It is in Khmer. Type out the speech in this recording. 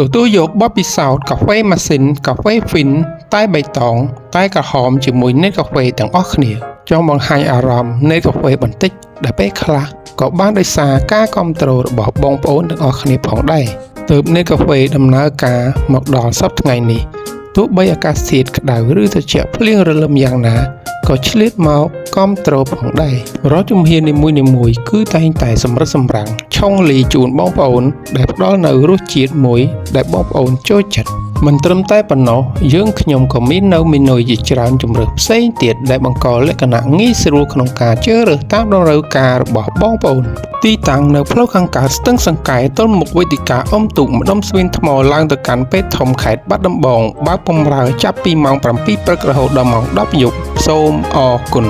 ទទួលយកបទពិសោធន៍កាហ្វេម៉ាស៊ីនកាហ្វេហ្វីនតែបៃតងតែក្រហមជាមួយនេតកាហ្វេទាំងអស់គ្នាចង់បង្ហាញអារម្មណ៍នេតកាហ្វេបន្តិចដែលពេលខ្លះក៏បានដោយសារការគ្រប់គ្រងរបស់បងប្អូនទាំងអស់គ្នាផងដែរទើបនេតកាហ្វេដំណើរការមកដល់សប្តាហ៍ថ្ងៃនេះទោះបីអាកាសធាតុក្តៅឬត្រជាក់ភ្លៀងរលឹមយ៉ាងណាក៏ឆ្លៀតមកគ្រប់គ្រងផងដែររាល់ជំហាននីមួយៗគឺតែងតែសម្រិតសម្រាំងឆុងលីជូនបងប្អូនដែលផ្ដល់នូវរសជាតិមួយដែលបងប្អូនចូលចិត្តមិនត្រឹមតែប៉ុណ្ណោះយើងខ្ញុំក៏មាននៅមេនុយជាច្រើនជម្រើសផ្សេងទៀតដែលបង្កលក្ខណៈងាយស្រួលក្នុងការជ្រើសរើសតាមតម្រូវការរបស់បងប្អូនទីតាំងនៅផ្លូវខាងកើតស្ទឹងសង្កែទល់មុខវេទិកាអុំទូកម្ដុំស្វៀនថ្មឡើងទៅកាន់ពេទ្យធំខេត្តបាត់ដំបងបើកបម្រើចាប់ពីម៉ោង 7 ព្រឹករហូតដល់ម៉ោង 10 យប់សូមអរគុណ